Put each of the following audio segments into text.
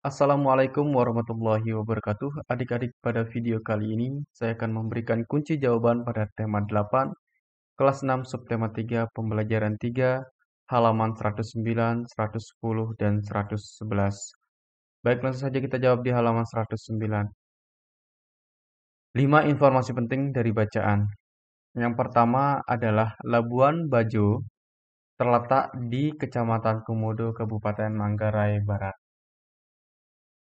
Assalamualaikum warahmatullahi wabarakatuh. Adik-adik, pada video kali ini saya akan memberikan kunci jawaban pada tema 8, kelas 6 subtema 3, pembelajaran 3, halaman 109, 110, dan 111. Baik, langsung saja kita jawab di halaman 109. 5 informasi penting dari bacaan. Yang pertama adalah Labuan Bajo terletak di Kecamatan Komodo, Kabupaten Manggarai Barat.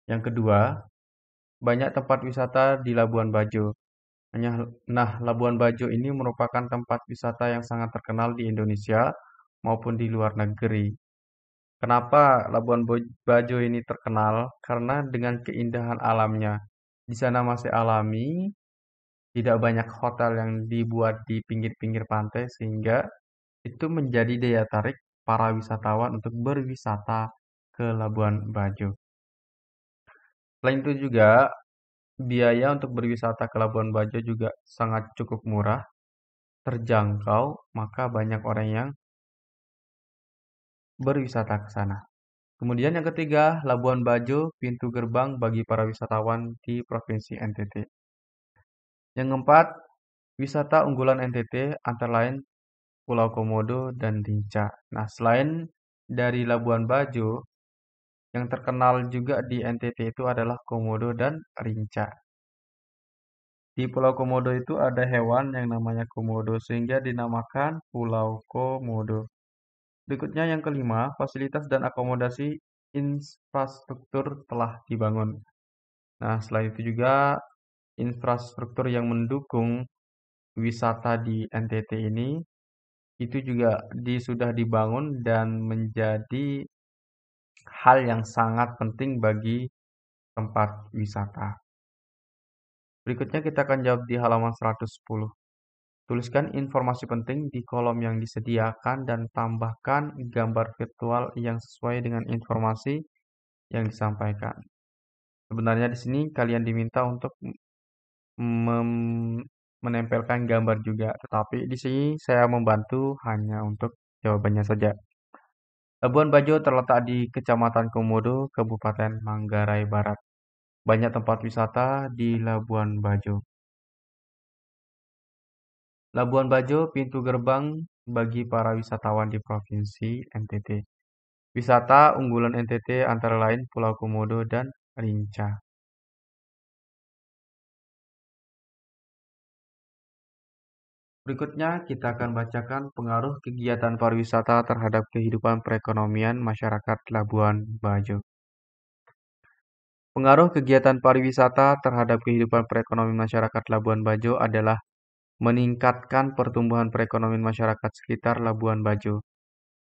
Yang kedua, banyak tempat wisata di Labuan Bajo. Nah, Labuan Bajo ini merupakan tempat wisata yang sangat terkenal di Indonesia maupun di luar negeri. Kenapa Bajo ini terkenal? Karena dengan keindahan alamnya. Di sana masih alami, tidak banyak hotel yang dibuat di pinggir-pinggir pantai sehingga itu menjadi daya tarik para wisatawan untuk berwisata ke Labuan Bajo. Selain itu juga biaya untuk berwisata ke Labuan Bajo juga sangat cukup murah, terjangkau, maka banyak orang yang berwisata ke sana. Kemudian yang ketiga, Labuan Bajo, pintu gerbang bagi para wisatawan di Provinsi NTT. Yang keempat, wisata unggulan NTT antara lain Pulau Komodo dan Rinca. Nah, selain dari Labuan Bajo, yang terkenal juga di NTT itu adalah Komodo dan Rinca. Di Pulau Komodo itu ada hewan yang namanya komodo sehingga dinamakan Pulau Komodo. Berikutnya yang kelima, fasilitas dan akomodasi infrastruktur telah dibangun. Nah, selain itu juga infrastruktur yang mendukung wisata di NTT ini itu juga sudah dibangun dan menjadi hal yang sangat penting bagi tempat wisata. Berikutnya kita akan jawab di halaman 110. Tuliskan informasi penting di kolom yang disediakan dan tambahkan gambar virtual yang sesuai dengan informasi yang disampaikan. Sebenarnya di sini kalian diminta untuk menempelkan gambar juga, tetapi di sini saya membantu hanya untuk jawabannya saja. Labuan Bajo terletak di Kecamatan Komodo, Kabupaten Manggarai Barat. Banyak tempat wisata di Labuan Bajo. Labuan Bajo, pintu gerbang bagi para wisatawan di Provinsi NTT. Wisata unggulan NTT antara lain Pulau Komodo dan Rinca. Berikutnya kita akan bacakan pengaruh kegiatan pariwisata terhadap kehidupan perekonomian masyarakat Labuan Bajo. Pengaruh kegiatan pariwisata terhadap kehidupan perekonomian masyarakat Labuan Bajo adalah meningkatkan pertumbuhan perekonomian masyarakat sekitar Labuan Bajo,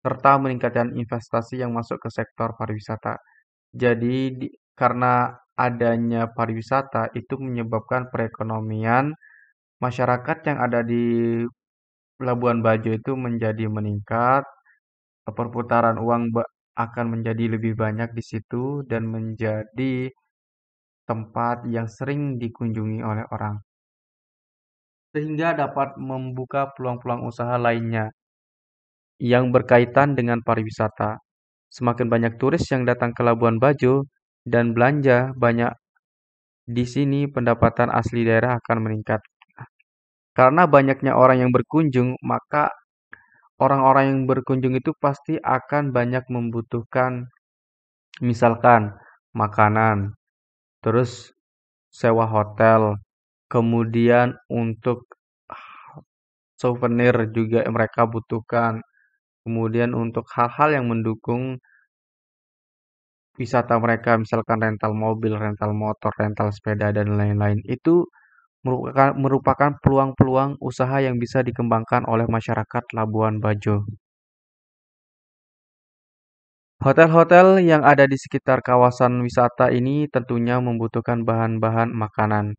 serta meningkatkan investasi yang masuk ke sektor pariwisata. Jadi, karena adanya pariwisata itu menyebabkan perekonomian masyarakat yang ada di Labuan Bajo itu menjadi meningkat, perputaran uang akan menjadi lebih banyak di situ dan menjadi tempat yang sering dikunjungi oleh orang, sehingga dapat membuka peluang-peluang usaha lainnya yang berkaitan dengan pariwisata. Semakin banyak turis yang datang ke Labuan Bajo dan belanja banyak di sini, pendapatan asli daerah akan meningkat. Karena banyaknya orang yang berkunjung, maka orang-orang yang berkunjung itu pasti akan banyak membutuhkan misalkan makanan, terus sewa hotel, kemudian untuk souvenir juga mereka butuhkan. Kemudian untuk hal-hal yang mendukung wisata mereka, misalkan rental mobil, rental motor, rental sepeda, dan lain-lain, itu merupakan peluang-peluang usaha yang bisa dikembangkan oleh masyarakat Labuan Bajo. Hotel-hotel yang ada di sekitar kawasan wisata ini tentunya membutuhkan bahan-bahan makanan.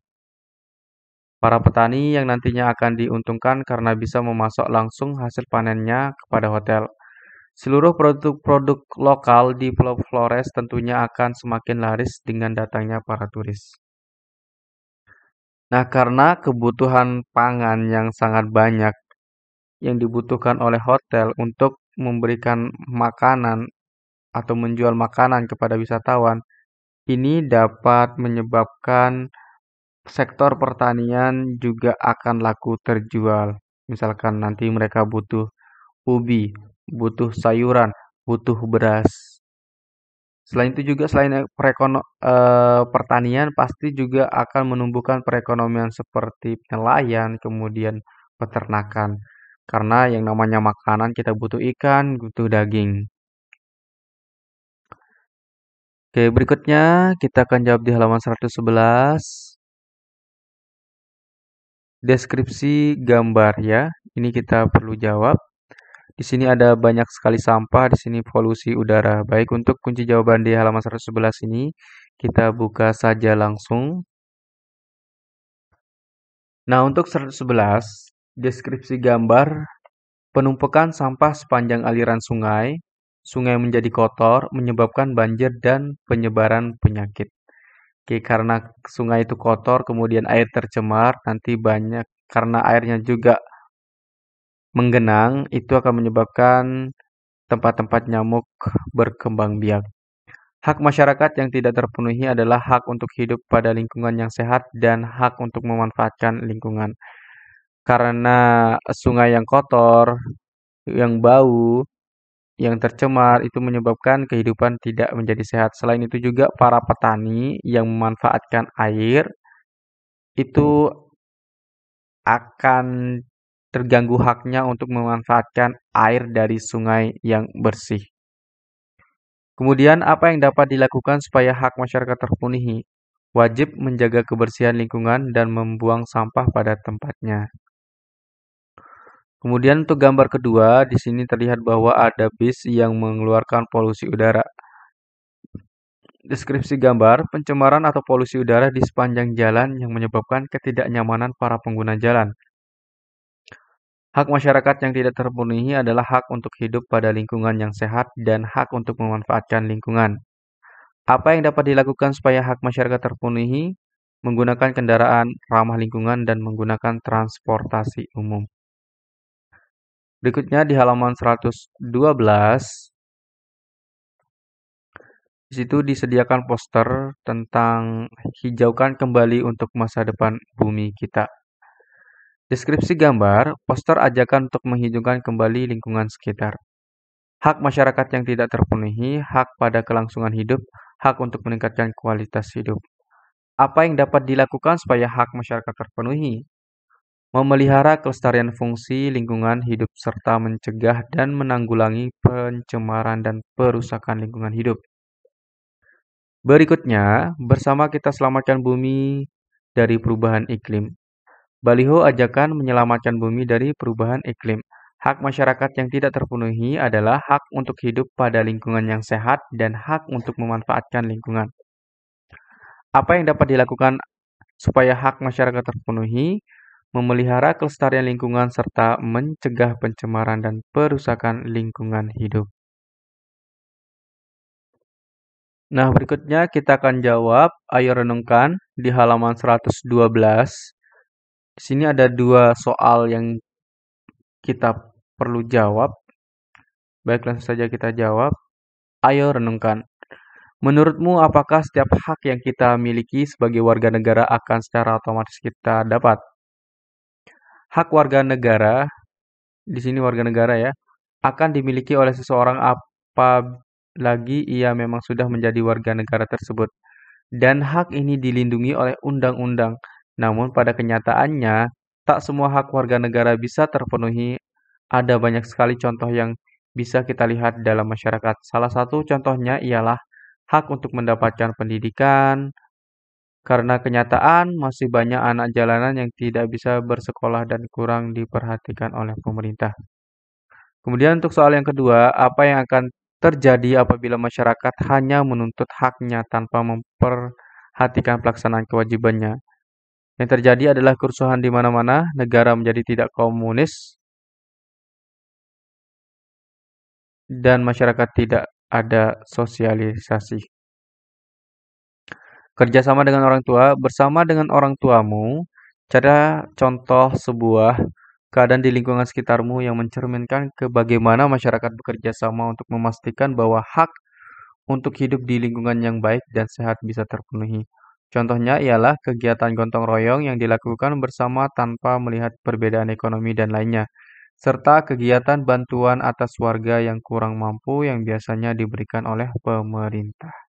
Para petani yang nantinya akan diuntungkan karena bisa memasok langsung hasil panennya kepada hotel. Seluruh produk-produk lokal di Pulau Flores tentunya akan semakin laris dengan datangnya para turis. Nah, karena kebutuhan pangan yang sangat banyak yang dibutuhkan oleh hotel untuk memberikan makanan atau menjual makanan kepada wisatawan, Ini dapat menyebabkan sektor pertanian juga akan laku terjual. Misalkan nanti mereka butuh ubi, butuh sayuran, butuh beras. Selain itu juga selain pertanian pasti juga akan menumbuhkan perekonomian seperti nelayan, kemudian peternakan. Karena yang namanya makanan kita butuh ikan, butuh daging. Oke, berikutnya kita akan jawab di halaman 111. Deskripsi gambar ya. Ini kita perlu jawab. Di sini ada banyak sekali sampah, di sini polusi udara. Baik, untuk kunci jawaban di halaman 111 ini, kita buka saja langsung. Nah, untuk 111, deskripsi gambar penumpukan sampah sepanjang aliran sungai. Sungai menjadi kotor, menyebabkan banjir dan penyebaran penyakit. Oke, karena sungai itu kotor, kemudian air tercemar, nanti banyak karena airnya juga menggenang, itu akan menyebabkan tempat-tempat nyamuk berkembang biak. Hak masyarakat yang tidak terpenuhi adalah hak untuk hidup pada lingkungan yang sehat dan hak untuk memanfaatkan lingkungan. Karena sungai yang kotor, yang bau, yang tercemar itu menyebabkan kehidupan tidak menjadi sehat. Selain itu juga para petani yang memanfaatkan air itu akan terganggu haknya untuk memanfaatkan air dari sungai yang bersih. Kemudian, apa yang dapat dilakukan supaya hak masyarakat terpenuhi? Wajib menjaga kebersihan lingkungan dan membuang sampah pada tempatnya. Kemudian untuk gambar kedua, di sini terlihat bahwa ada bis yang mengeluarkan polusi udara. Deskripsi gambar, pencemaran atau polusi udara di sepanjang jalan yang menyebabkan ketidaknyamanan para pengguna jalan. Hak masyarakat yang tidak terpenuhi adalah hak untuk hidup pada lingkungan yang sehat dan hak untuk memanfaatkan lingkungan. Apa yang dapat dilakukan supaya hak masyarakat terpenuhi? Menggunakan kendaraan ramah lingkungan dan menggunakan transportasi umum. Berikutnya di halaman 112, di situ disediakan poster tentang hijaukan kembali untuk masa depan bumi kita. Deskripsi gambar, poster ajakan untuk menghijaukan kembali lingkungan sekitar. Hak masyarakat yang tidak terpenuhi, hak pada kelangsungan hidup, hak untuk meningkatkan kualitas hidup. Apa yang dapat dilakukan supaya hak masyarakat terpenuhi? Memelihara kelestarian fungsi lingkungan hidup serta mencegah dan menanggulangi pencemaran dan perusakan lingkungan hidup. Berikutnya, bersama kita selamatkan bumi dari perubahan iklim. Baliho ajakan menyelamatkan bumi dari perubahan iklim. Hak masyarakat yang tidak terpenuhi adalah hak untuk hidup pada lingkungan yang sehat dan hak untuk memanfaatkan lingkungan. Apa yang dapat dilakukan supaya hak masyarakat terpenuhi? Memelihara kelestarian lingkungan serta mencegah pencemaran dan perusakan lingkungan hidup. Nah, berikutnya kita akan jawab, ayo renungkan di halaman 112. Di sini ada dua soal yang kita perlu jawab. Baik, langsung saja kita jawab. Ayo renungkan. Menurutmu, apakah setiap hak yang kita miliki sebagai warga negara akan secara otomatis kita dapat? Hak warga negara, di sini warga negara ya, akan dimiliki oleh seseorang apalagi ia memang sudah menjadi warga negara tersebut. Dan hak ini dilindungi oleh undang-undang. Namun pada kenyataannya, tak semua hak warga negara bisa terpenuhi. Ada banyak sekali contoh yang bisa kita lihat dalam masyarakat. Salah satu contohnya ialah hak untuk mendapatkan pendidikan, karena kenyataan masih banyak anak jalanan yang tidak bisa bersekolah dan kurang diperhatikan oleh pemerintah. Kemudian untuk soal yang kedua, apa yang akan terjadi apabila masyarakat hanya menuntut haknya tanpa memperhatikan pelaksanaan kewajibannya? Yang terjadi adalah kerusuhan di mana-mana, negara menjadi tidak komunis, dan masyarakat tidak ada sosialisasi. Kerjasama dengan orang tua, bersama dengan orang tuamu, cara contoh sebuah keadaan di lingkungan sekitarmu yang mencerminkan ke bagaimana masyarakat bekerja sama untuk memastikan bahwa hak untuk hidup di lingkungan yang baik dan sehat bisa terpenuhi. Contohnya ialah kegiatan gotong royong yang dilakukan bersama tanpa melihat perbedaan ekonomi dan lainnya, serta kegiatan bantuan atas warga yang kurang mampu yang biasanya diberikan oleh pemerintah.